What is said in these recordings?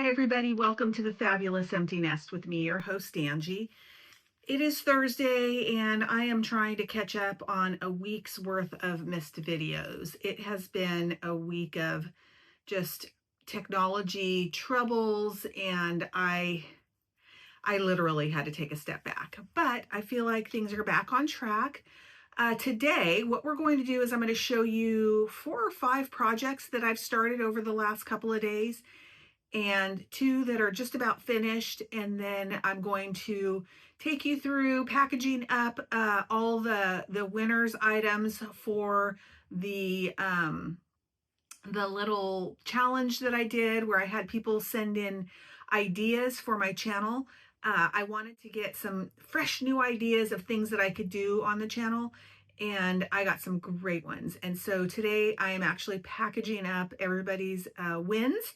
Hi everybody, welcome to the Fabulous Empty Nest with me, your host Angie. It is Thursday and I am trying to catch up on a week's worth of missed videos. It has been a week of just technology troubles and I literally had to take a step back, but I feel like things are back on track. Today, what we're going to do is I'm going to show you 4 or 5 projects that I've started over the last couple of days, and 2 that are just about finished. And then I'm going to take you through packaging up all the winners items for the little challenge that I did where I had people send in ideas for my channel. I wanted to get some fresh new ideas of things that I could do on the channel, and I got some great ones. And so today I am actually packaging up everybody's wins.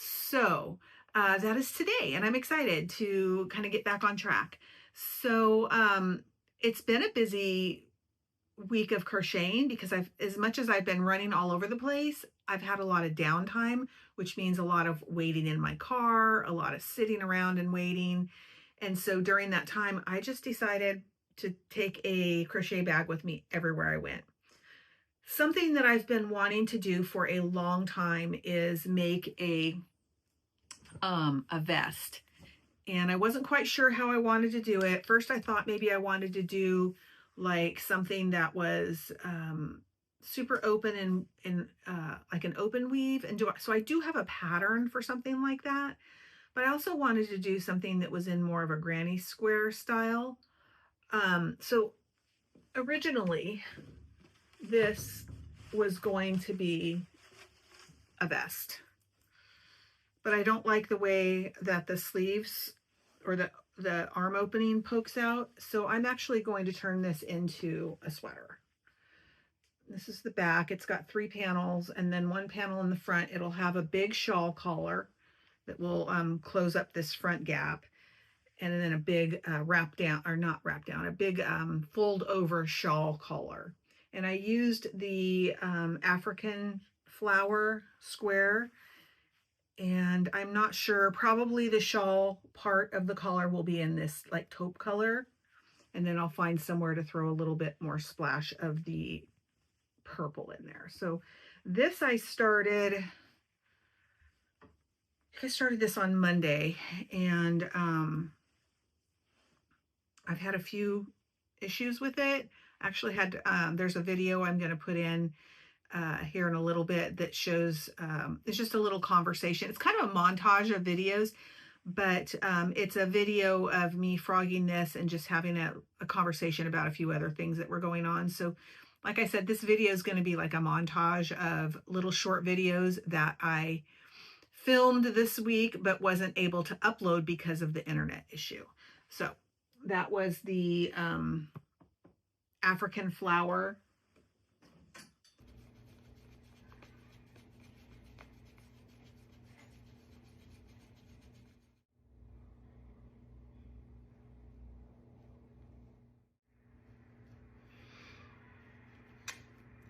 So that is today, and I'm excited to kind of get back on track. So it's been a busy week of crocheting because as much as I've been running all over the place, I've had a lot of downtime, which means a lot of waiting in my car, a lot of sitting around and waiting. And so during that time, I just decided to take a crochet bag with me everywhere I went. Something that I've been wanting to do for a long time is make a vest. And I wasn't quite sure how I wanted to do it. First, I thought maybe I wanted to do like something that was super open and like an open weave. And so I do have a pattern for something like that. But I also wanted to do something that was in more of a granny square style. So originally, this was going to be a vest. But I don't like the way that the sleeves or the arm opening pokes out. So I'm actually going to turn this into a sweater. This is the back. It's got 3 panels, and then 1 panel in the front. It'll have a big shawl collar that will close up this front gap, and then a big wrap down, or not wrap down, a big fold over shawl collar. And I used the African flower square, and I'm not sure, probably the shawl part of the collar will be in this like taupe color, and then I'll find somewhere to throw a little bit more splash of the purple in there. So this I started this on Monday, and I've had a few issues with it. Actually had there's a video I'm going to put in here in a little bit that shows it's just a little conversation. It's kind of a montage of videos, but it's a video of me frogging this and just having a conversation about a few other things that were going on. So like I said, this video is going to be like a montage of little short videos that I filmed this week but wasn't able to upload because of the internet issue. So that was the African flower.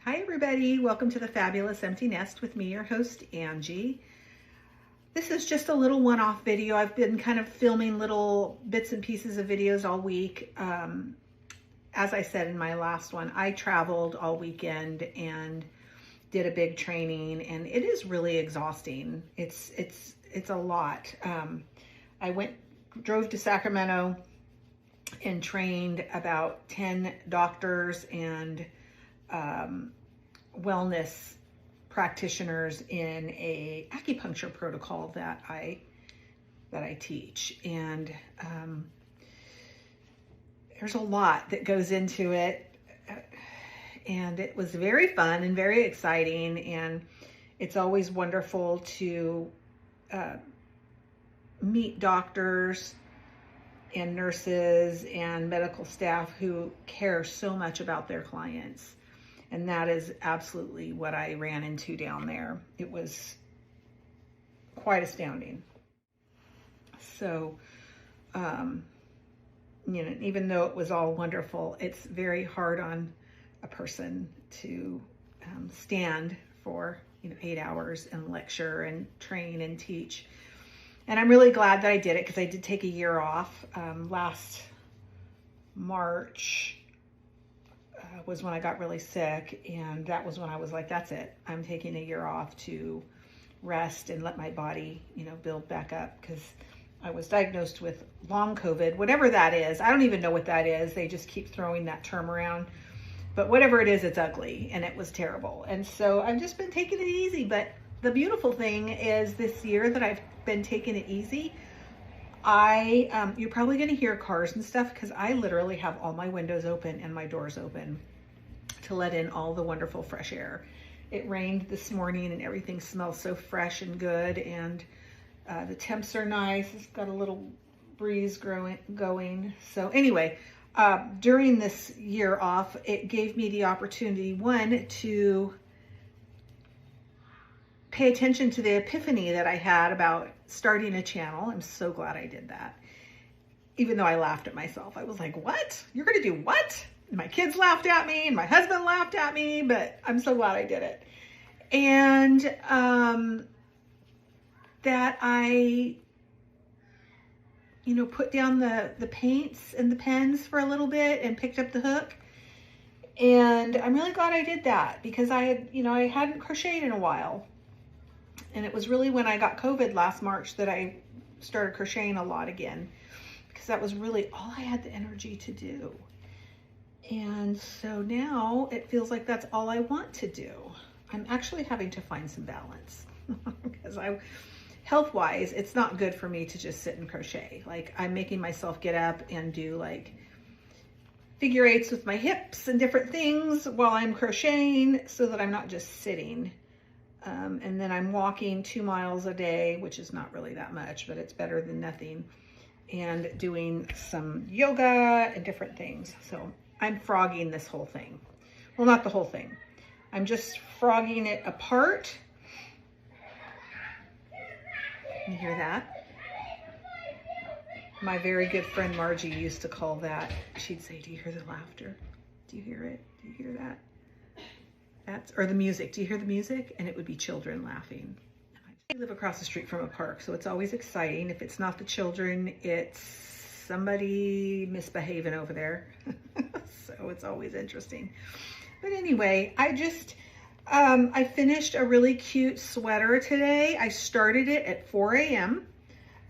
Hi everybody, welcome to the Fabulous Empty Nest with me, your host Angie. This is just a little one-off video. I've been kind of filming little bits and pieces of videos all week. As I said in my last one, I traveled all weekend and did a big training, and it is really exhausting. It's a lot. I drove to Sacramento and trained about 10 doctors and wellness practitioners in a acupuncture protocol that I teach. And there's a lot that goes into it. And it was very fun and very exciting. And it's always wonderful to meet doctors and nurses and medical staff who care so much about their clients. And that is absolutely what I ran into down there. It was quite astounding. So, you know, even though it was all wonderful, it's very hard on a person to stand for, you know, 8 hours and lecture and train and teach. And I'm really glad that I did it, because I did take a year off. Last March was when I got really sick, and that was when I was like, that's it. I'm taking a year off to rest and let my body, you know, build back up, because I was diagnosed with long COVID, whatever that is. I don't even know what that is. They just keep throwing that term around. But whatever it is, it's ugly, and it was terrible. And so I've just been taking it easy. But the beautiful thing is, this year that I've been taking it easy, you're probably going to hear cars and stuff, because I literally have all my windows open and my doors open to let in all the wonderful fresh air. It rained this morning and everything smells so fresh and good, and the temps are nice. It's got a little breeze going. So anyway, during this year off, it gave me the opportunity, one, to pay attention to the epiphany that I had about starting a channel. I'm so glad I did that. Even though I laughed at myself. I was like, what? You're gonna do what? And my kids laughed at me and my husband laughed at me, but I'm so glad I did it. And that I, you know, put down the paints and the pens for a little bit and picked up the hook. And I'm really glad I did that, because I hadn't crocheted in a while. And it was really when I got COVID last March that I started crocheting a lot again, because that was really all I had the energy to do. And so now it feels like that's all I want to do. I'm actually having to find some balance, because health-wise, it's not good for me to just sit and crochet. Like, I'm making myself get up and do like figure eights with my hips and different things while I'm crocheting, so that I'm not just sitting. And then I'm walking 2 miles a day, which is not really that much, but it's better than nothing, and doing some yoga and different things. So I'm frogging this whole thing. Well, not the whole thing. I'm just frogging it apart. You hear that? My very good friend Margie used to call that. She'd say, do you hear the laughter? Do you hear it? Do you hear that? Or the music. Do you hear the music? And it would be children laughing. I live across the street from a park, so it's always exciting. If it's not the children, it's somebody misbehaving over there. So it's always interesting. But anyway, I finished a really cute sweater today. I started it at 4 a.m.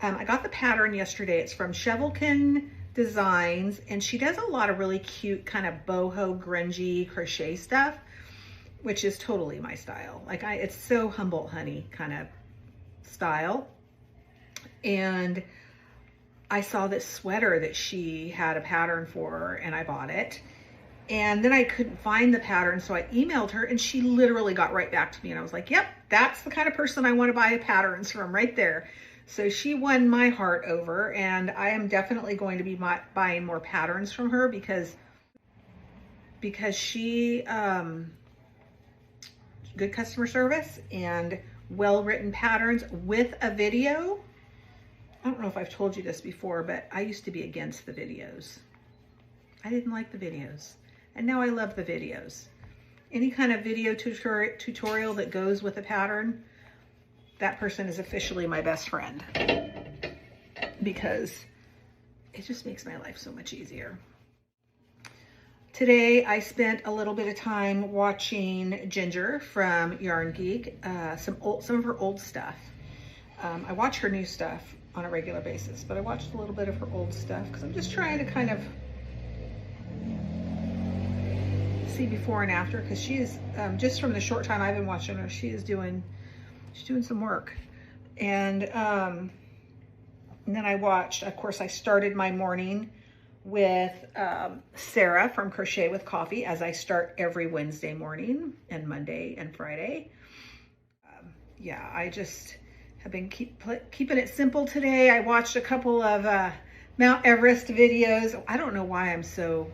I got the pattern yesterday. It's from ShevelkinDesigns, and she does a lot of really cute kind of boho, grungy crochet stuff, which is totally my style. Like, it's so Humboldt Honey kind of style. And I saw this sweater that she had a pattern for, and I bought it. And then I couldn't find the pattern, so I emailed her, and she literally got right back to me. And I was like, yep, that's the kind of person I want to buy patterns from right there. So she won my heart over, and I am definitely going to be buying more patterns from her, because she, good customer service and well-written patterns with a video. I don't know if I've told you this before, but I used to be against the videos. I didn't like the videos. And now I love the videos. Any kind of video tutorial that goes with a pattern, that person is officially my best friend, because it just makes my life so much easier. Today, I spent a little bit of time watching Ginger from Yarn Geek, some of her old stuff. I watch her new stuff on a regular basis, but I watched a little bit of her old stuff because I'm just trying to kind of see before and after, because she is, just from the short time I've been watching her, she's doing some work. And then I watched, of course, I started my morning with Sarah from Crochet with Coffee, as I start every Wednesday morning and Monday and Friday. Yeah, I just have been keeping it simple today. I watched a couple of Mount Everest videos. I don't know why I'm so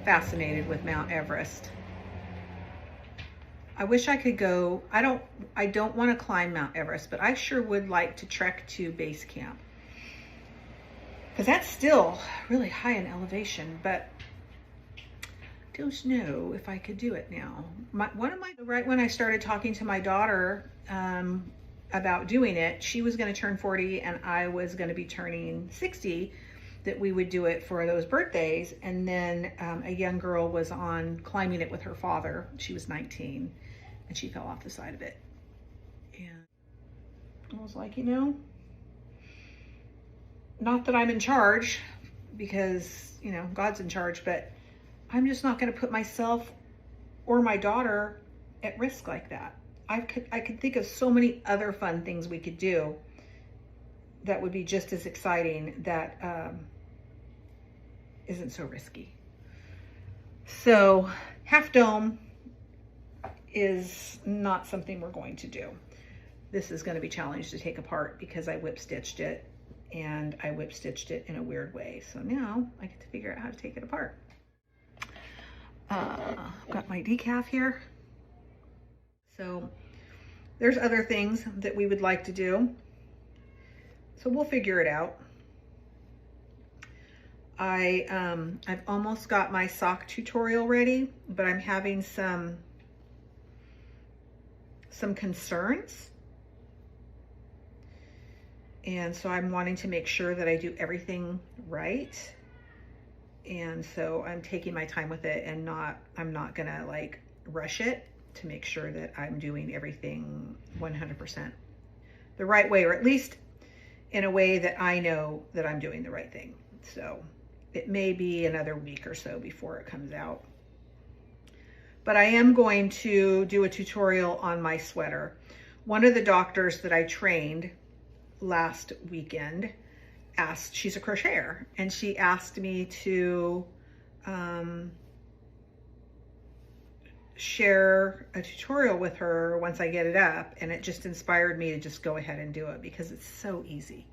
fascinated with Mount Everest. I wish I could go. I don't want to climb Mount Everest, but I sure would like to trek to base camp, because that's still really high in elevation, but I don't know if I could do it now. Right when I started talking to my daughter about doing it, she was going to turn 40 and I was going to be turning 60, that we would do it for those birthdays. And then a young girl was on climbing it with her father. She was 19 and she fell off the side of it. And I was like, you know, not that I'm in charge, because, you know, God's in charge, but I'm just not going to put myself or my daughter at risk like that. I could think of so many other fun things we could do that would be just as exciting, that isn't so risky. So Half Dome is not something we're going to do. This is going to be challenged to take apart, because I whip stitched it, and I whip stitched it in a weird way. So now I get to figure out how to take it apart. I've got my decaf here. So there's other things that we would like to do. So we'll figure it out. I've almost got my sock tutorial ready, but I'm having some concerns. And so I'm wanting to make sure that I do everything right. And so I'm taking my time with it, and I'm not gonna like rush it, to make sure that I'm doing everything 100% the right way, or at least in a way that I know that I'm doing the right thing. So it may be another week or so before it comes out. But I am going to do a tutorial on my sweater. One of the doctors that I trained last weekend asked, she's a crocheter, and she asked me to share a tutorial with her once I get it up, and it just inspired me to just go ahead and do it, because it's so easy.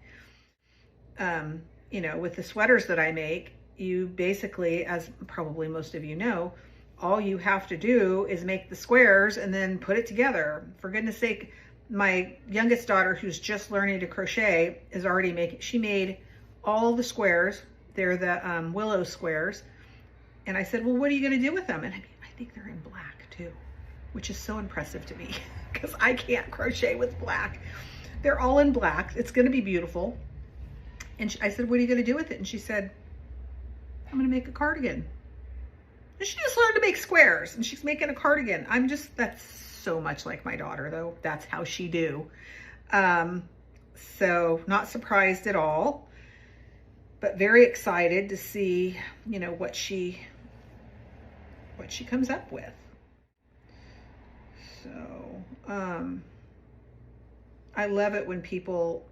You know, with the sweaters that I make, you basically, as probably most of you know, all you have to do is make the squares and then put it together. For goodness sake, my youngest daughter, who's just learning to crochet, is already she made all the squares. They're the willow squares. And I said, well, what are you going to do with them? And I think they're in black too, which is so impressive to me, because I can't crochet with black. They're all in black. It's going to be beautiful. And I said, what are you going to do with it? And she said, I'm going to make a cardigan. And she just learned to make squares, and she's making a cardigan. That's so much like my daughter, though. That's how she do. So not surprised at all, but very excited to see, you know, what she comes up with. So, I love it when people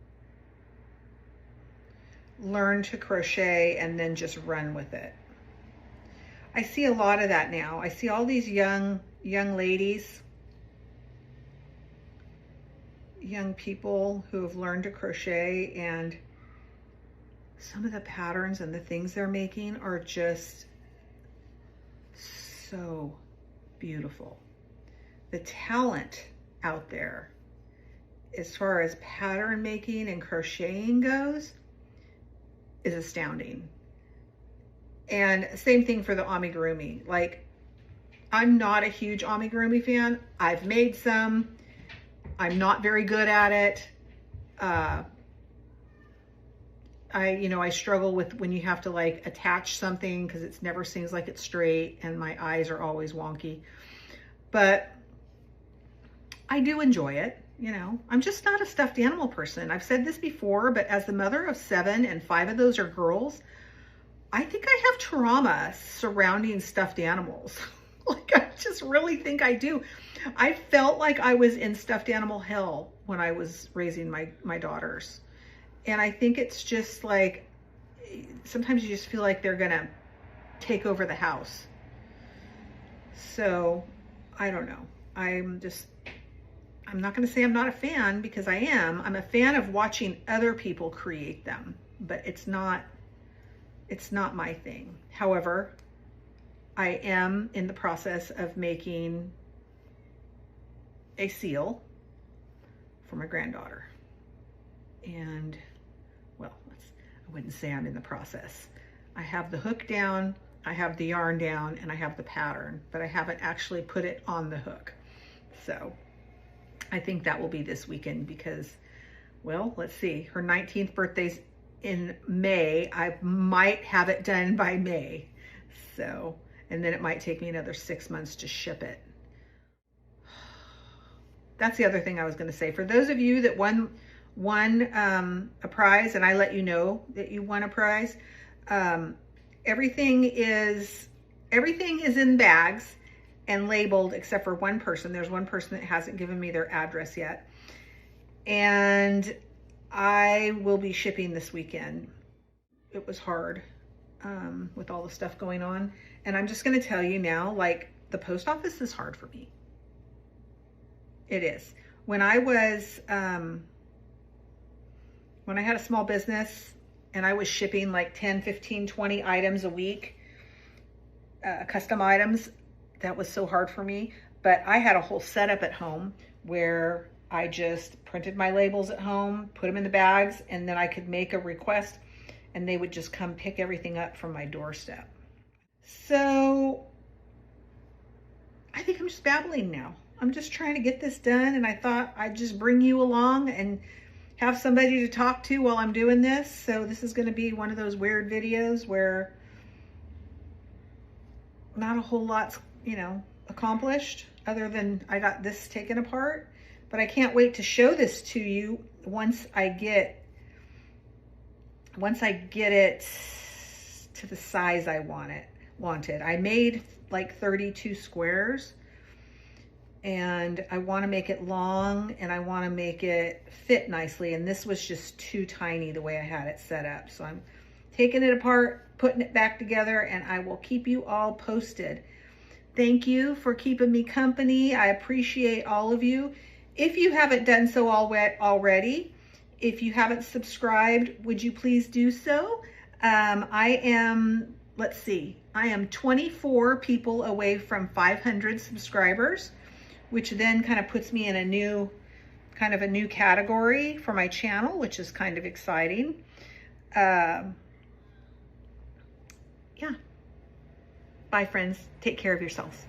learn to crochet and then just run with it. I see a lot of that now. I see all these young ladies, young people who have learned to crochet, and some of the patterns and the things they're making are just so beautiful. The talent out there as far as pattern making and crocheting goes is astounding. And same thing for the amigurumi. Like, I'm not a huge amigurumi fan. I've made some. I'm not very good at it. I struggle with when you have to like attach something, because it never seems like it's straight, and my eyes are always wonky. But I do enjoy it. You know, I'm just not a stuffed animal person. I've said this before, but as the mother of 7, and 5 of those are girls, I think I have trauma surrounding stuffed animals. Like, I just really think I do. I felt like I was in stuffed animal hell when I was raising my daughters. And I think it's just like, sometimes you just feel like they're gonna take over the house. So, I don't know. I'm not gonna say I'm not a fan, because I am. I'm a fan of watching other people create them, but it's not my thing. However, I am in the process of making a seal for my granddaughter. And, well, I wouldn't say I'm in the process. I have the hook down, I have the yarn down, and I have the pattern, but I haven't actually put it on the hook. So I think that will be this weekend because, well, let's see, her 19th birthday's in May. I might have it done by May. So, and then it might take me another 6 months to ship it. That's the other thing I was going to say. For those of you that won a prize, and I let you know that you won a prize, everything is in bags and labeled except for one person. There's one person that hasn't given me their address yet. And I will be shipping this weekend. It was hard with all the stuff going on. And I'm just going to tell you now, like, the post office is hard for me. It is. When I was, when I had a small business and I was shipping like 10, 15, 20 items a week, custom items, that was so hard for me. But I had a whole setup at home where I just printed my labels at home, put them in the bags, and then I could make a request and they would just come pick everything up from my doorstep. So I think I'm just babbling now. I'm just trying to get this done, and I thought I'd just bring you along and have somebody to talk to while I'm doing this. So this is going to be one of those weird videos where not a whole lot's, you know, accomplished other than I got this taken apart. But I can't wait to show this to you once I get it to the size I wanted. I made like 32 squares, and I want to make it long and I want to make it fit nicely. And this was just too tiny the way I had it set up. So I'm taking it apart, putting it back together, and I will keep you all posted. Thank you for keeping me company. I appreciate all of you. If you haven't done so already, if you haven't subscribed, would you please do so? I am 24 people away from 500 subscribers, which then kind of puts me in a new category for my channel, which is kind of exciting. Yeah. Bye, friends. Take care of yourselves.